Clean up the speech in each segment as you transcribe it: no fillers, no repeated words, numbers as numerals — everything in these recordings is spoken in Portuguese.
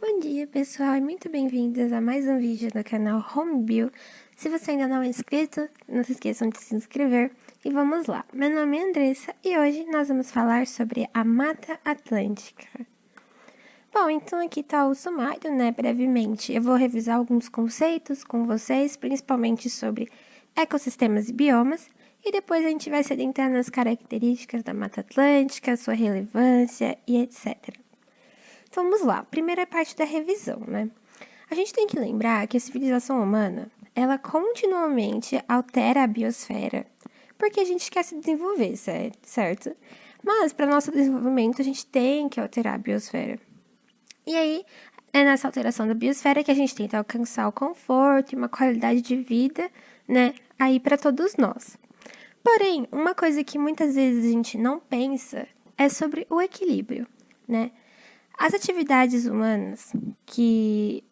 Bom dia, pessoal, e muito bem-vindos a mais um vídeo do canal HomeBio. Se você ainda não é inscrito, não se esqueçam de se inscrever. E vamos lá, meu nome é Andressa e hoje nós vamos falar sobre a Mata Atlântica. Bom, então aqui está o sumário, né, brevemente. Eu vou revisar alguns conceitos com vocês, principalmente sobre ecossistemas e biomas, e depois a gente vai se adentrar nas características da Mata Atlântica, sua relevância e etc. Então, vamos lá. Primeira parte da revisão, né? A gente tem que lembrar que a civilização humana, ela continuamente altera a biosfera, porque a gente quer se desenvolver, certo? Mas, para nosso desenvolvimento, a gente tem que alterar a biosfera. E aí, é nessa alteração da biosfera que a gente tenta alcançar o conforto e uma qualidade de vida, né? Aí para todos nós. Porém, uma coisa que muitas vezes a gente não pensa é sobre o equilíbrio, né? As atividades humanas que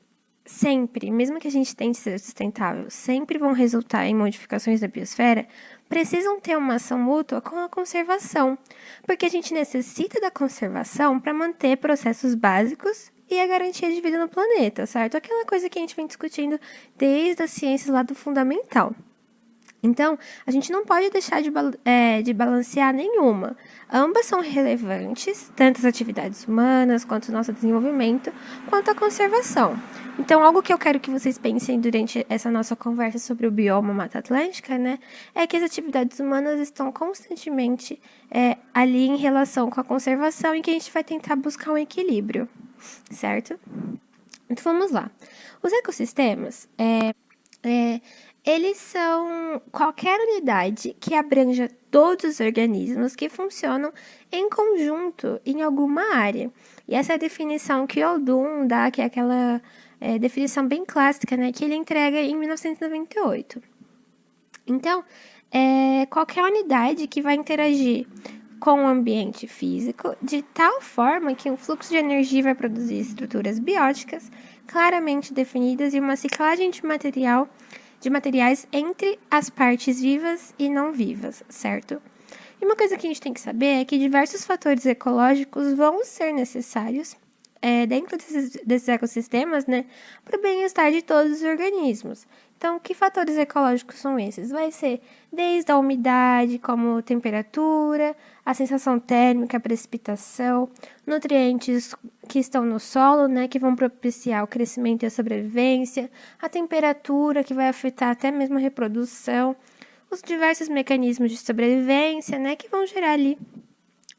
sempre, mesmo que a gente tente ser sustentável, sempre vão resultar em modificações da biosfera, precisam ter uma ação mútua com a conservação, porque a gente necessita da conservação para manter processos básicos e a garantia de vida no planeta, certo? Aquela coisa que a gente vem discutindo desde as ciências lá do fundamental. Então, a gente não pode deixar de balancear nenhuma. Ambas são relevantes, tanto as atividades humanas, quanto o nosso desenvolvimento, quanto a conservação. Então, algo que eu quero que vocês pensem durante essa nossa conversa sobre o bioma Mata Atlântica, né, é que as atividades humanas estão constantemente ali em relação com a conservação e que a gente vai tentar buscar um equilíbrio, certo? Então, vamos lá. Os ecossistemas, eles são qualquer unidade que abranja todos os organismos que funcionam em conjunto em alguma área. E essa é a definição que Oldum dá, que é aquela definição bem clássica, né, que ele entrega em 1998. Então, qualquer unidade que vai interagir com o ambiente físico de tal forma que um fluxo de energia vai produzir estruturas bióticas claramente definidas e uma ciclagem de materiais entre as partes vivas e não vivas, certo? E uma coisa que a gente tem que saber é que diversos fatores ecológicos vão ser necessários dentro desses ecossistemas, né, para o bem-estar de todos os organismos. Então, que fatores ecológicos são esses? Vai ser desde a umidade, como temperatura, a sensação térmica, a precipitação, nutrientes que estão no solo, né, que vão propiciar o crescimento e a sobrevivência, a temperatura, que vai afetar até mesmo a reprodução, os diversos mecanismos de sobrevivência, né, que vão gerar ali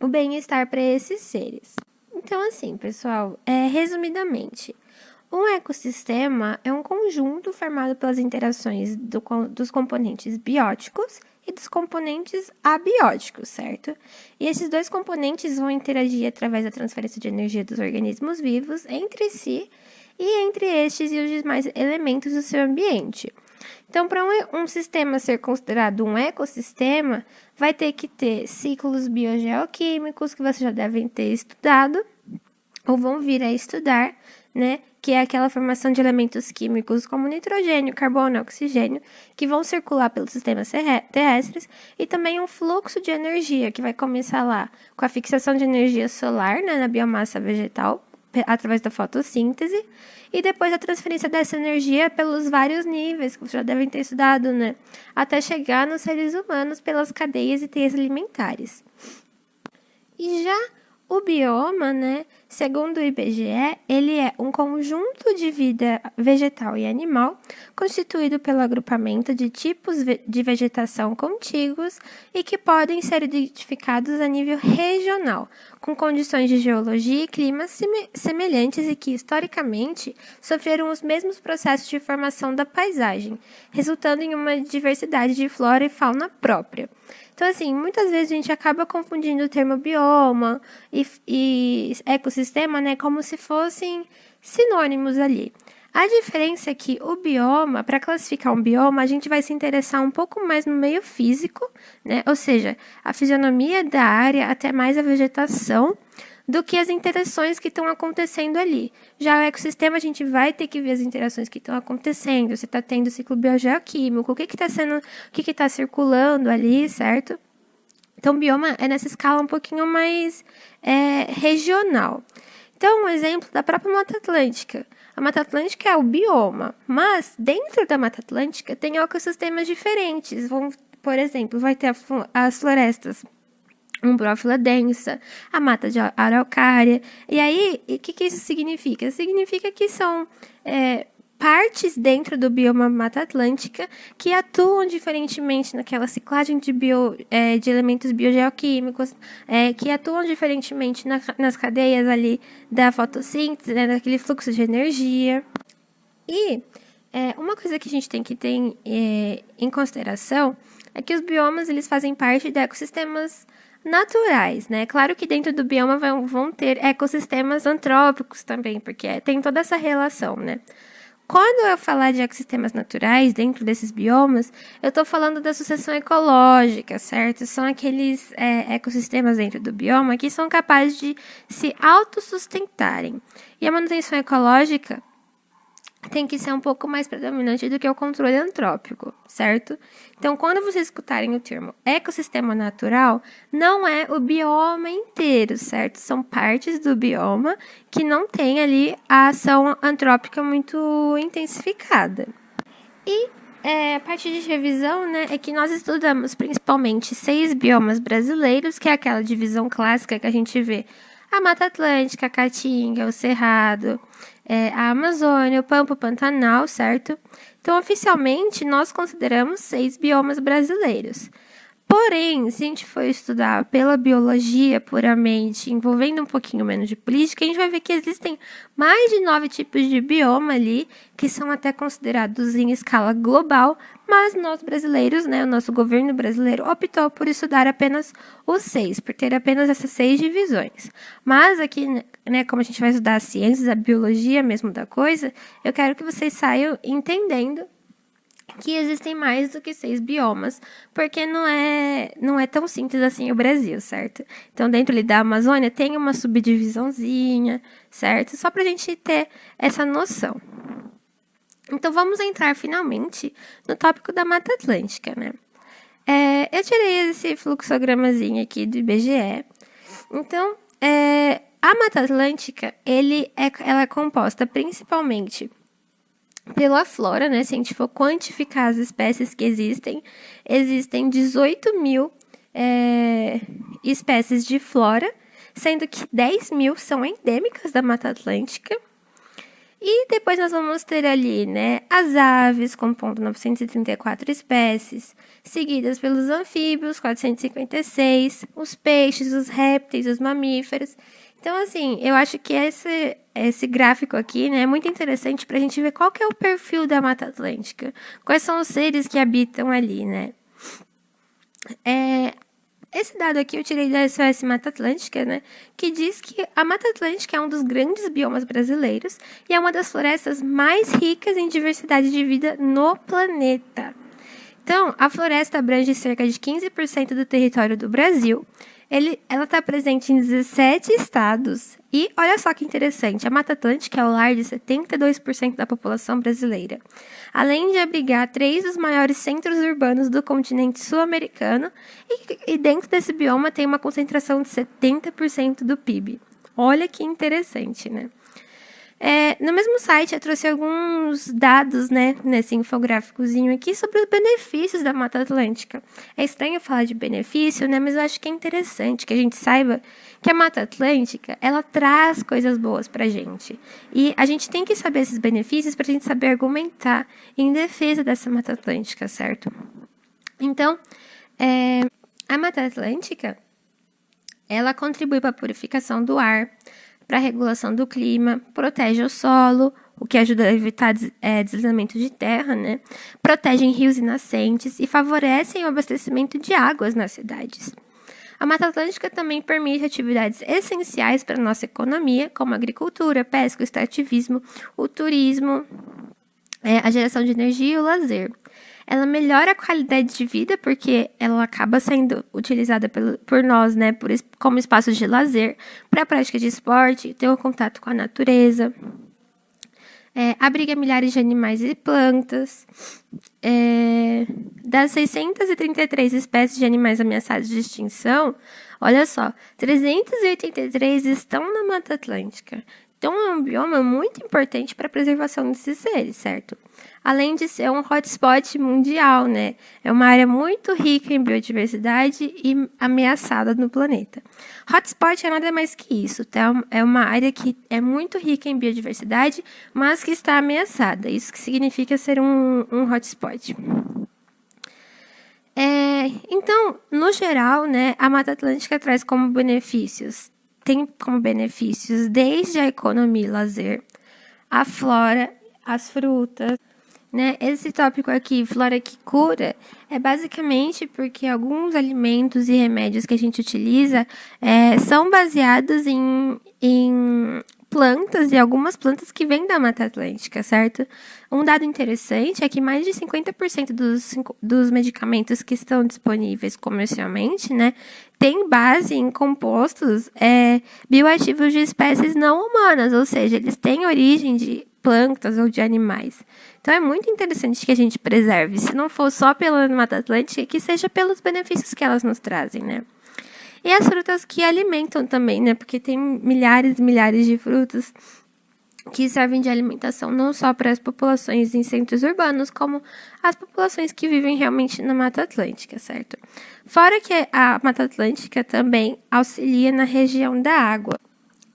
o bem-estar para esses seres. Então, assim, pessoal, resumidamente, um ecossistema é um conjunto formado pelas interações dos componentes bióticos e dos componentes abióticos, certo? E esses dois componentes vão interagir através da transferência de energia dos organismos vivos entre si e entre estes e os demais elementos do seu ambiente. Então, para um sistema ser considerado um ecossistema, vai ter que ter ciclos biogeoquímicos, que vocês já devem ter estudado, ou vão vir a estudar, né? Que é aquela formação de elementos químicos como nitrogênio, carbono, oxigênio, que vão circular pelos sistemas terrestres, e também um fluxo de energia, que vai começar lá com a fixação de energia solar, né, na biomassa vegetal, através da fotossíntese, e depois a transferência dessa energia pelos vários níveis, que vocês já devem ter estudado, né, até chegar nos seres humanos pelas cadeias e teias alimentares. E já o bioma, né, segundo o IBGE, ele é um conjunto de vida vegetal e animal constituído pelo agrupamento de tipos de vegetação contíguos e que podem ser identificados a nível regional, com condições de geologia e clima semelhantes e que, historicamente, sofreram os mesmos processos de formação da paisagem, resultando em uma diversidade de flora e fauna própria. Então, assim, muitas vezes a gente acaba confundindo o termo bioma e ecossistema, né, como se fossem sinônimos ali. A diferença é que o bioma, para classificar um bioma, a gente vai se interessar um pouco mais no meio físico, né, ou seja, a fisionomia da área, até mais a vegetação, do que as interações que estão acontecendo ali. Já o ecossistema, a gente vai ter que ver as interações que estão acontecendo. Você está tendo ciclo biogeoquímico, o que está circulando ali, certo? Então, o bioma é nessa escala um pouquinho mais regional. Então, um exemplo da própria Mata Atlântica. A Mata Atlântica é o bioma, mas dentro da Mata Atlântica tem ecossistemas diferentes. Por exemplo, vai ter as florestas umbrófila densa, a mata de araucária. E aí, o que isso significa? Significa que são partes dentro do bioma Mata Atlântica que atuam diferentemente naquela ciclagem de elementos biogeoquímicos, que atuam diferentemente nas cadeias ali da fotossíntese, né, daquele fluxo de energia. E uma coisa que a gente tem que ter em consideração é que os biomas eles fazem parte de ecossistemas naturais, né? Claro que dentro do bioma vão ter ecossistemas antrópicos também, porque tem toda essa relação, né? Quando eu falar de ecossistemas naturais dentro desses biomas, eu estou falando da sucessão ecológica, certo? São aqueles ecossistemas dentro do bioma que são capazes de se autossustentarem. E a manutenção ecológica tem que ser um pouco mais predominante do que o controle antrópico, certo? Então, quando vocês escutarem o termo ecossistema natural, não é o bioma inteiro, certo? São partes do bioma que não tem ali a ação antrópica muito intensificada. E a parte de revisão, né, é que nós estudamos principalmente 6 biomas brasileiros, que é aquela divisão clássica que a gente vê a Mata Atlântica, a Caatinga, o Cerrado, a Amazônia, o Pampa, o Pantanal, certo? Então, oficialmente, nós consideramos 6 biomas brasileiros. Porém, se a gente for estudar pela biologia puramente, envolvendo um pouquinho menos de política, a gente vai ver que existem mais de 9 tipos de bioma ali, que são até considerados em escala global, mas nós brasileiros, né, o nosso governo brasileiro optou por estudar apenas os 6, por ter apenas essas 6 divisões. Mas aqui, né, como a gente vai estudar as ciências, a biologia mesmo da coisa, eu quero que vocês saiam entendendo que existem mais do que 6 biomas, porque não é tão simples assim o Brasil, certo? Então, dentro ali da Amazônia tem uma subdivisãozinha, certo? Só para a gente ter essa noção. Então, vamos entrar finalmente no tópico da Mata Atlântica, né? Eu tirei esse fluxogramazinho aqui do IBGE. Então, a Mata Atlântica, ela é composta principalmente pela flora, né? Se a gente for quantificar as espécies que existem 18 mil espécies de flora, sendo que 10 mil são endêmicas da Mata Atlântica. E depois nós vamos ter ali, né, as aves, compondo 934 espécies, seguidas pelos anfíbios, 456, os peixes, os répteis, os mamíferos. Então, assim, eu acho que esse gráfico aqui, né, é muito interessante para a gente ver qual que é o perfil da Mata Atlântica, quais são os seres que habitam ali, né. Esse dado aqui eu tirei da SOS Mata Atlântica, né, que diz que a Mata Atlântica é um dos grandes biomas brasileiros e é uma das florestas mais ricas em diversidade de vida no planeta. Então, a floresta abrange cerca de 15% do território do Brasil. Ela está presente em 17 estados. E olha só que interessante, a Mata Atlântica é o lar de 72% da população brasileira. Além de abrigar 3 dos maiores centros urbanos do continente sul-americano, e dentro desse bioma tem uma concentração de 70% do PIB. Olha que interessante, né? No mesmo site eu trouxe alguns dados, né, nesse infográficozinho aqui sobre os benefícios da Mata Atlântica. É estranho falar de benefício, né, mas eu acho que é interessante que a gente saiba que a Mata Atlântica, ela traz coisas boas pra gente. E a gente tem que saber esses benefícios pra gente saber argumentar em defesa dessa Mata Atlântica, certo? Então, a Mata Atlântica, ela contribui para a purificação do ar, para a regulação do clima, protege o solo, o que ajuda a evitar deslizamento de terra, né? Protegem rios e nascentes e favorecem o abastecimento de águas nas cidades. A Mata Atlântica também permite atividades essenciais para a nossa economia, como a agricultura, pesca, o extrativismo, o turismo, a geração de energia e o lazer. Ela melhora a qualidade de vida porque ela acaba sendo utilizada por nós, né, como espaço de lazer, para a prática de esporte, ter um contato com a natureza, abriga milhares de animais e plantas. Das 633 espécies de animais ameaçados de extinção, Olha só, 383 estão na Mata Atlântica. Então, é um bioma muito importante para a preservação desses seres, certo? Além de ser um hotspot mundial, né? É uma área muito rica em biodiversidade e ameaçada no planeta. Hotspot é nada mais que isso, tá? É uma área que é muito rica em biodiversidade, mas que está ameaçada. Isso que significa ser um hotspot. Então, no geral, né, a Mata Atlântica traz como benefícios, tem como benefícios desde a economia e lazer, a flora, as frutas, né? Esse tópico aqui, flora que cura, é basicamente porque alguns alimentos e remédios que a gente utiliza são baseados em plantas e algumas plantas que vêm da Mata Atlântica, certo? Um dado interessante é que mais de 50% dos medicamentos que estão disponíveis comercialmente, né, tem base em compostos bioativos de espécies não humanas, ou seja, eles têm origem de plantas ou de animais. Então é muito interessante que a gente preserve, se não for só pela Mata Atlântica, que seja pelos benefícios que elas nos trazem, né? E as frutas que alimentam também, né? Porque tem milhares e milhares de frutas que servem de alimentação não só para as populações em centros urbanos, como as populações que vivem realmente na Mata Atlântica, certo? Fora que a Mata Atlântica também auxilia na região da água,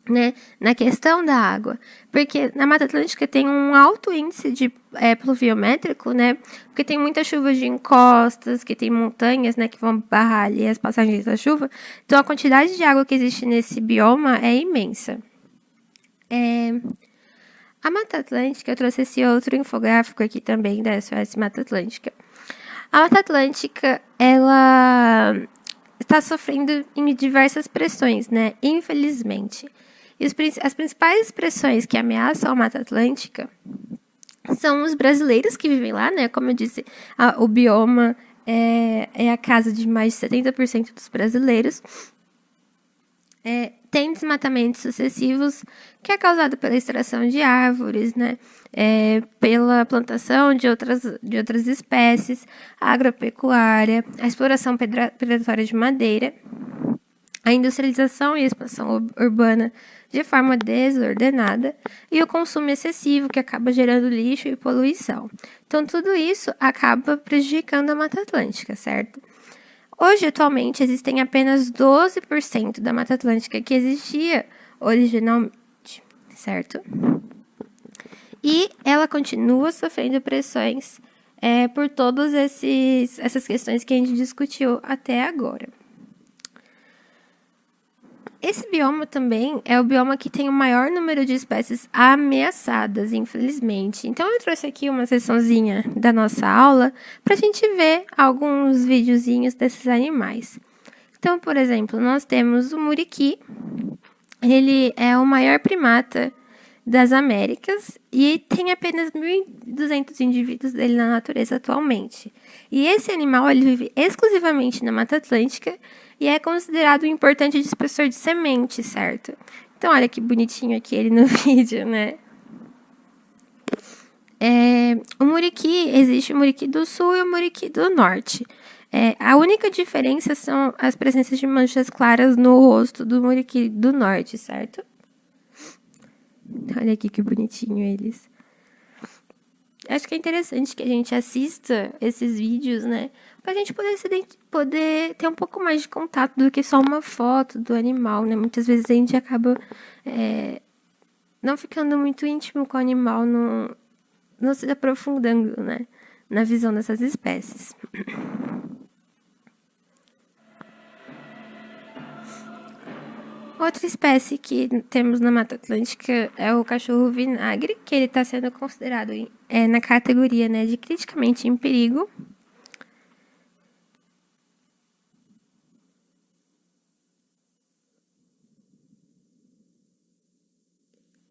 né, na questão da água, porque na Mata Atlântica tem um alto índice de pluviométrico, né, porque tem muita chuva de encostas, que tem montanhas, né, que vão barrar ali as passagens da chuva, então a quantidade de água que existe nesse bioma é imensa. A Mata Atlântica, eu trouxe esse outro infográfico aqui também da SOS Mata Atlântica. A Mata Atlântica, ela está sofrendo em diversas pressões, né, infelizmente. E as principais pressões que ameaçam a Mata Atlântica são os brasileiros que vivem lá, né? Como eu disse, o bioma é a casa de mais de 70% dos brasileiros. Tem desmatamentos sucessivos que é causado pela extração de árvores, né? Pela plantação de outras espécies, a agropecuária, a exploração predatória de madeira, a industrialização e a expansão urbana de forma desordenada e o consumo excessivo, que acaba gerando lixo e poluição. Então, tudo isso acaba prejudicando a Mata Atlântica, certo? Hoje, atualmente, existem apenas 12% da Mata Atlântica que existia originalmente, certo? E ela continua sofrendo pressões por todas essas questões que a gente discutiu até agora. Esse bioma também é o bioma que tem o maior número de espécies ameaçadas, infelizmente. Então, eu trouxe aqui uma sessãozinha da nossa aula para a gente ver alguns videozinhos desses animais. Então, por exemplo, nós temos o muriqui. Ele é o maior primata das Américas e tem apenas 1.200 indivíduos dele na natureza atualmente. E esse animal ele vive exclusivamente na Mata Atlântica e é considerado um importante dispersor de sementes, certo? Então, olha que bonitinho aqui ele no vídeo, né? O muriqui, existe o muriqui do sul e o muriqui do norte. A única diferença são as presenças de manchas claras no rosto do muriqui do norte, certo? Olha aqui que bonitinho eles. Acho que é interessante que a gente assista esses vídeos, né? Pra gente poder ter um pouco mais de contato do que só uma foto do animal, né? Muitas vezes a gente acaba não ficando muito íntimo com o animal, não se aprofundando, né? Na visão dessas espécies. Outra espécie que temos na Mata Atlântica é o cachorro vinagre, que ele está sendo considerado na categoria, né, de criticamente em perigo.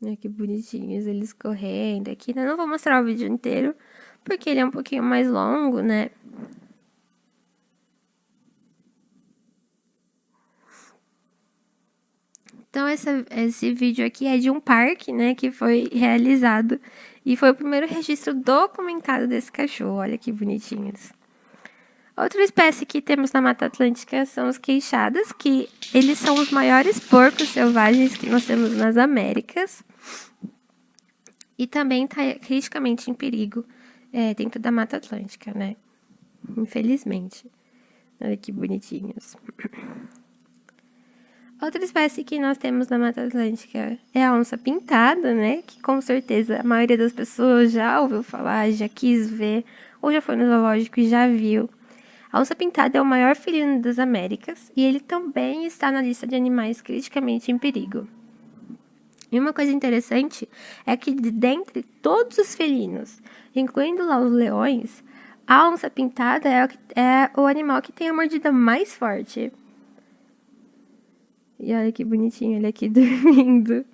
Olha que bonitinhos eles correndo aqui. Eu não vou mostrar o vídeo inteiro, porque ele é um pouquinho mais longo, né? Então, esse vídeo aqui é de um parque, né, que foi realizado. E foi o primeiro registro documentado desse cachorro. Olha que bonitinhos. Outra espécie que temos na Mata Atlântica são os queixadas, que eles são os maiores porcos selvagens que nós temos nas Américas. E também está criticamente em perigo dentro da Mata Atlântica, né? Infelizmente. Olha que bonitinhos. Outra espécie que nós temos na Mata Atlântica é a onça pintada, né? Que com certeza a maioria das pessoas já ouviu falar, já quis ver, ou já foi no zoológico e já viu. A onça pintada é o maior felino das Américas e ele também está na lista de animais criticamente em perigo. E uma coisa interessante é que dentre todos os felinos, incluindo lá os leões, a onça pintada é o animal que tem a mordida mais forte. E olha que bonitinho ele aqui dormindo.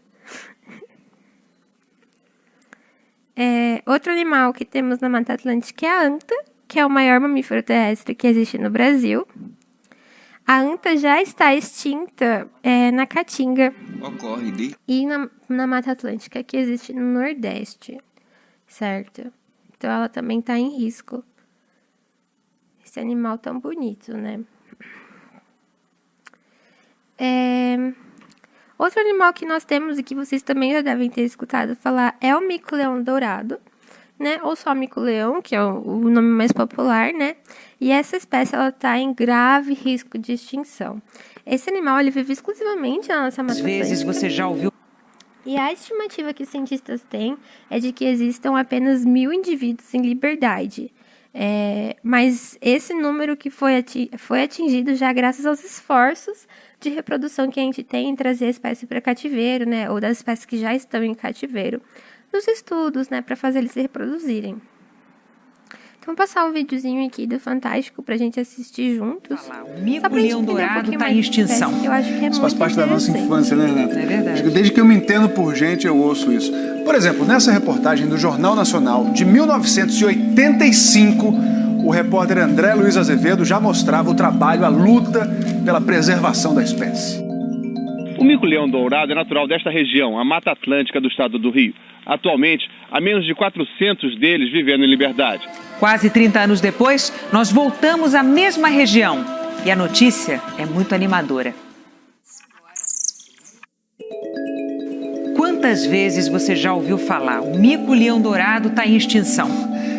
Outro animal que temos na Mata Atlântica é a anta, que é o maior mamífero terrestre que existe no Brasil. A anta já está extinta na Caatinga e na Mata Atlântica, que existe no Nordeste, certo? Então, ela também está em risco. Esse animal tão bonito, né? Outro animal que nós temos e que vocês também já devem ter escutado falar é o mico-leão dourado, né? Ou só mico-leão, que é o nome mais popular, né? E essa espécie, ela está em grave risco de extinção. Esse animal, ele vive exclusivamente na nossa Mata Atlântica. Às vezes você já ouviu. E a estimativa que os cientistas têm é de que existam apenas 1.000 indivíduos em liberdade. Mas esse número que foi atingido já graças aos esforços de reprodução que a gente tem em trazer a espécie para cativeiro, né? Ou das espécies que já estão em cativeiro, nos estudos, né? Para fazer eles se reproduzirem. Então, vou passar um videozinho aqui do Fantástico pra gente assistir juntos. O mico-leão dourado está em extinção. Eu acho que isso faz parte da nossa infância, né, Renata? É verdade. Desde que eu me entendo por gente, eu ouço isso. Por exemplo, nessa reportagem do Jornal Nacional de 1985, o repórter André Luiz Azevedo já mostrava o trabalho, a luta pela preservação da espécie. O mico-leão dourado é natural desta região, a Mata Atlântica do estado do Rio. Atualmente, há menos de 400 deles vivendo em liberdade. Quase 30 anos depois, nós voltamos à mesma região. E a notícia é muito animadora. Quantas vezes você já ouviu falar? O mico-leão dourado está em extinção.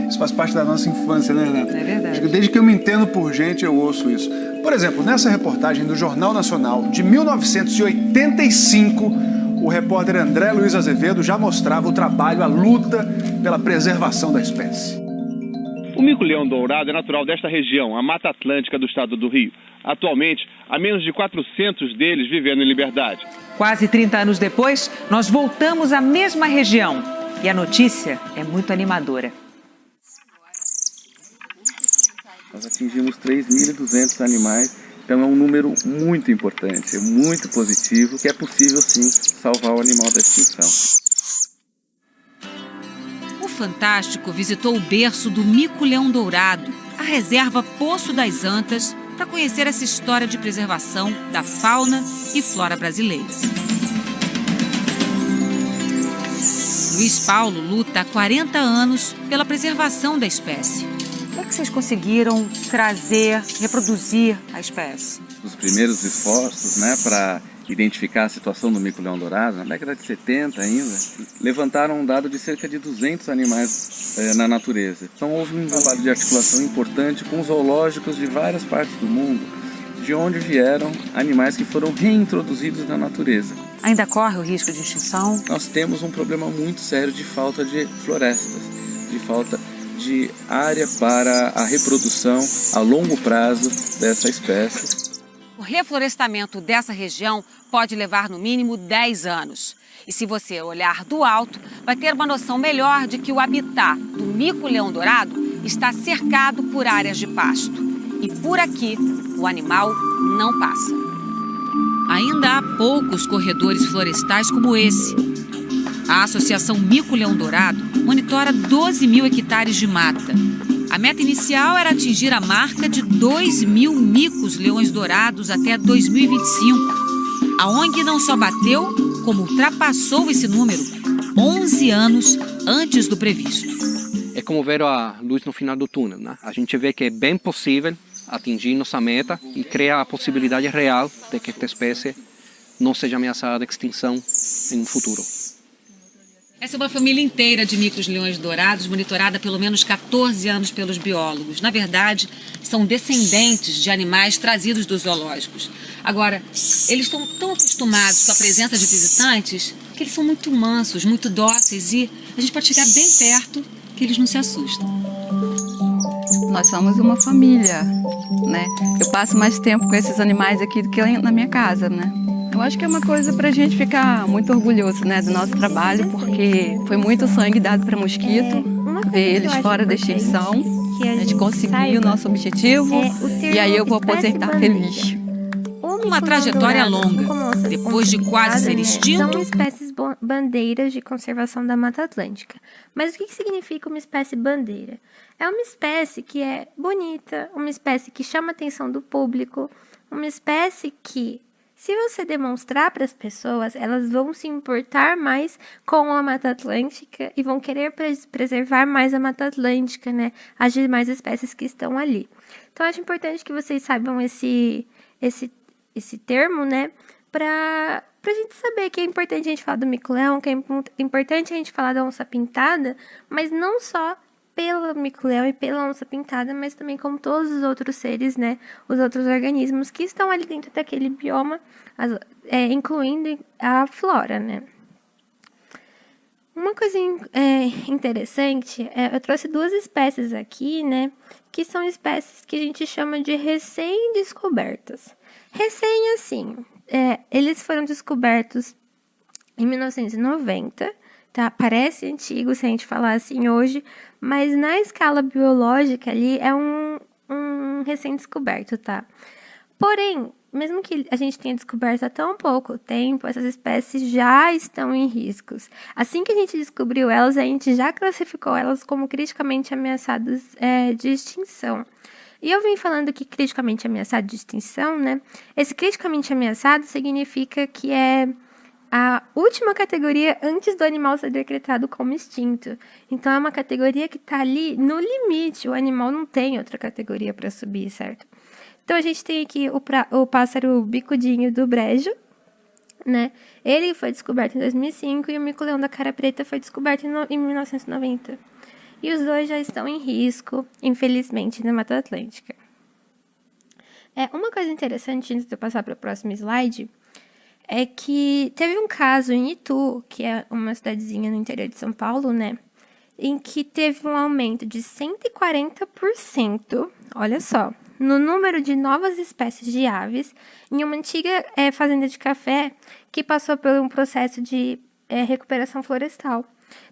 Isso faz parte da nossa infância, né, Renata? É verdade. Desde que eu me entendo por gente, eu ouço isso. Por exemplo, nessa reportagem do Jornal Nacional de 1985, o repórter André Luiz Azevedo já mostrava o trabalho, a luta pela preservação da espécie. O mico-leão dourado é natural desta região, a Mata Atlântica do estado do Rio. Atualmente, há menos de 400 deles vivendo em liberdade. Quase 30 anos depois, nós voltamos à mesma região. E a notícia é muito animadora. Nós atingimos 3.200 animais, então é um número muito importante, é muito positivo, que é possível sim salvar o animal da extinção. O Fantástico visitou o berço do mico-leão dourado, a reserva Poço das Antas, para conhecer essa história de preservação da fauna e flora brasileiras. Luiz Paulo luta há 40 anos pela preservação da espécie. Como é que vocês conseguiram trazer, reproduzir a espécie? Os primeiros esforços, para identificar a situação do mico-leão dourado, na década de 70 ainda, levantaram um dado de cerca de 200 animais na natureza. Então houve um trabalho de articulação importante com zoológicos de várias partes do mundo, de onde vieram animais que foram reintroduzidos na natureza. Ainda corre o risco de extinção? Nós temos um problema muito sério de falta de florestas, de falta de área para a reprodução a longo prazo dessa espécie. O reflorestamento dessa região pode levar no mínimo 10 anos. E se você olhar do alto, vai ter uma noção melhor de que o habitat do mico-leão dourado está cercado por áreas de pasto. E por aqui, o animal não passa. Ainda há poucos corredores florestais como esse. A Associação Mico-Leão Dourado monitora 12.000 hectares de mata. A meta inicial era atingir a marca de 2.000 micos-leões dourados até 2025. A ONG não só bateu, como ultrapassou esse número 11 anos antes do previsto. É como ver a luz no final do túnel, né? A gente vê que é bem possível atingir nossa meta e criar a possibilidade real de que esta espécie não seja ameaçada de extinção em um futuro. Essa é uma família inteira de micos-leões dourados, monitorada há pelo menos 14 anos pelos biólogos. Na verdade, são descendentes de animais trazidos dos zoológicos. Agora, eles estão tão acostumados com a presença de visitantes que eles são muito mansos, muito dóceis e a gente pode chegar bem perto que eles não se assustam. Nós somos uma família, né? Eu passo mais tempo com esses animais aqui do que na minha casa, né? Eu acho que é uma coisa para a gente ficar muito orgulhoso, né, do nosso trabalho, porque foi muito sangue dado para mosquito, ver eles fora da extinção, a gente conseguiu o nosso objetivo e aí eu vou aposentar feliz. Uma trajetória longa. Depois de quase ser extinto, são espécies bandeiras de conservação da Mata Atlântica. Mas o que significa uma espécie bandeira? É uma espécie que é bonita, uma espécie que chama a atenção do público, uma espécie que, se você demonstrar para as pessoas, elas vão se importar mais com a Mata Atlântica e vão querer preservar mais a Mata Atlântica, né? As demais espécies que estão ali. Então, acho importante que vocês saibam esse termo, né? Para a gente saber que é importante a gente falar do mico-leão, que é importante a gente falar da onça-pintada, mas não só pelo mico-leão e pela onça-pintada, mas também como todos os outros seres, né? Os outros organismos que estão ali dentro daquele bioma, incluindo a flora, né? Uma coisa interessante, eu trouxe 2 espécies aqui, né? Que são espécies que a gente chama de recém-descobertas. Recém, assim, eles foram descobertos em 1990, tá? Parece antigo se a gente falar assim hoje, mas na escala biológica ali é um recém-descoberto, tá? Porém, mesmo que a gente tenha descoberto há tão pouco tempo, essas espécies já estão em riscos. Assim que a gente descobriu elas, a gente já classificou elas como criticamente ameaçadas de extinção. E eu vim falando que criticamente ameaçado de extinção, né? Esse criticamente ameaçado significa que é a última categoria antes do animal ser decretado como extinto. Então, é uma categoria que está ali no limite. O animal não tem outra categoria para subir, certo? Então, a gente tem aqui o pássaro bicudinho do brejo, né? Ele foi descoberto em 2005 e o mico-leão da cara preta foi descoberto em 1990. E os 2 já estão em risco, infelizmente, na Mata Atlântica. Uma coisa interessante, antes de eu passar para o próximo slide, é que teve um caso em Itu, que é uma cidadezinha no interior de São Paulo, né? Em que teve um aumento de 140%, olha só, no número de novas espécies de aves em uma antiga fazenda de café que passou por um processo de recuperação florestal.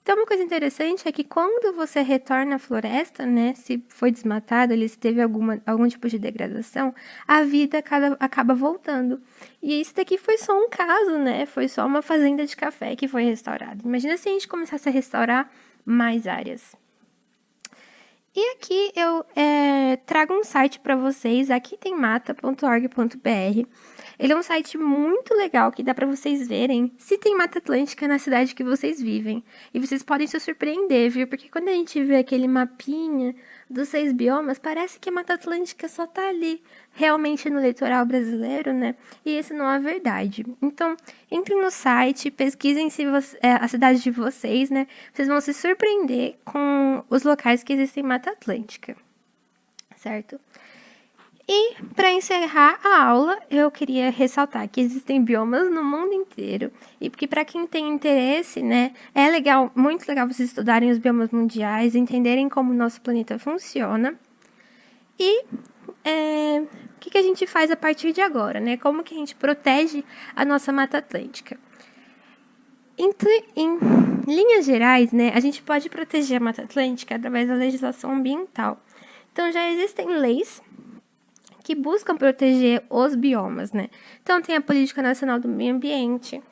Então, uma coisa interessante é que quando você retorna à floresta, né, se foi desmatado, se teve algum tipo de degradação, a vida acaba voltando. E isso daqui foi só um caso, né? Foi só uma fazenda de café que foi restaurada. Imagina se a gente começasse a restaurar mais áreas. E aqui eu trago um site para vocês, aqui-tem-mata.org.br. Ele é um site muito legal que dá para vocês verem se tem Mata Atlântica na cidade que vocês vivem. E vocês podem se surpreender, viu? Porque quando a gente vê aquele mapinha dos 6 biomas, parece que a Mata Atlântica só tá ali, realmente no litoral brasileiro, né? E isso não é verdade. Então, entrem no site, pesquisem a cidade de vocês, né? Vocês vão se surpreender com os locais que existem em Mata Atlântica, certo? E, para encerrar a aula, eu queria ressaltar que existem biomas no mundo inteiro e que, para quem tem interesse, né, é legal, muito legal vocês estudarem os biomas mundiais, entenderem como o nosso planeta funciona e o que a gente faz a partir de agora, né? Como que a gente protege a nossa Mata Atlântica. Então, em linhas gerais, né, a gente pode proteger a Mata Atlântica através da legislação ambiental. Então, já existem leis que buscam proteger os biomas, né? Então, tem a Política Nacional do Meio Ambiente,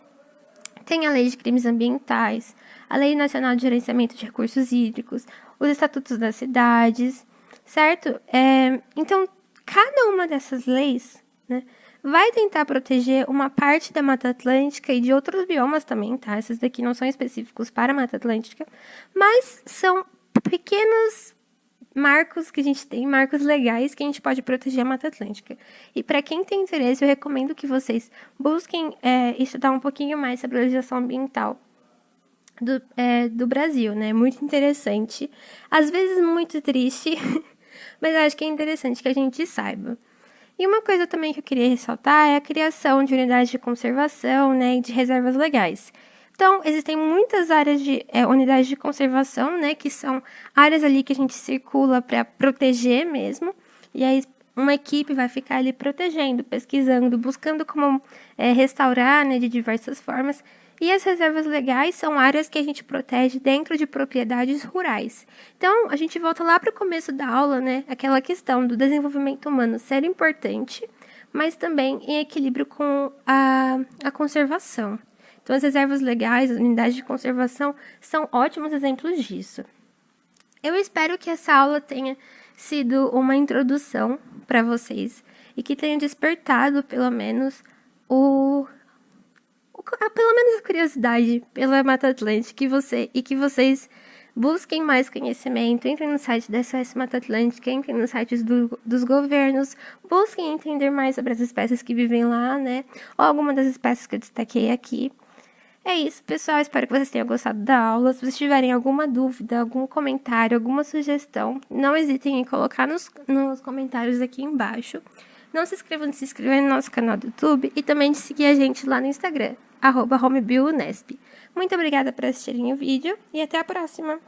tem a Lei de Crimes Ambientais, a Lei Nacional de Gerenciamento de Recursos Hídricos, os Estatutos das Cidades, certo? Então, cada uma dessas leis, né, vai tentar proteger uma parte da Mata Atlântica e de outros biomas também, tá? Esses daqui não são específicos para a Mata Atlântica, mas são pequenas marcos que a gente tem, marcos legais que a gente pode proteger a Mata Atlântica. E para quem tem interesse, eu recomendo que busquem estudar um pouquinho mais sobre a legislação ambiental do Brasil, né? Muito interessante, às vezes muito triste, mas eu acho que é interessante que a gente saiba. E uma coisa também que eu queria ressaltar é a criação de unidades de conservação, né, e de reservas legais. Então, existem muitas áreas de unidades de conservação, né, que são áreas ali que a gente circula para proteger mesmo, e aí uma equipe vai ficar ali protegendo, pesquisando, buscando como restaurar, né, de diversas formas. E as reservas legais são áreas que a gente protege dentro de propriedades rurais. Então, a gente volta lá para o começo da aula, né? Aquela questão do desenvolvimento humano ser importante, mas também em equilíbrio com a conservação. Então, as reservas legais, as unidades de conservação, são ótimos exemplos disso. Eu espero que essa aula tenha sido uma introdução para vocês e que tenha despertado, pelo menos, a curiosidade pela Mata Atlântica e que vocês busquem mais conhecimento, entrem no site da SOS Mata Atlântica, entrem nos sites dos governos, busquem entender mais sobre as espécies que vivem lá, né? Ou alguma das espécies que eu destaquei aqui. É isso, pessoal. Espero que vocês tenham gostado da aula. Se vocês tiverem alguma dúvida, algum comentário, alguma sugestão, não hesitem em colocar nos comentários aqui embaixo. Não se inscrevam de se inscrever no nosso canal do YouTube e também de seguir a gente lá no Instagram, @HomeBioUnesp. Muito obrigada por assistirem o vídeo e até a próxima!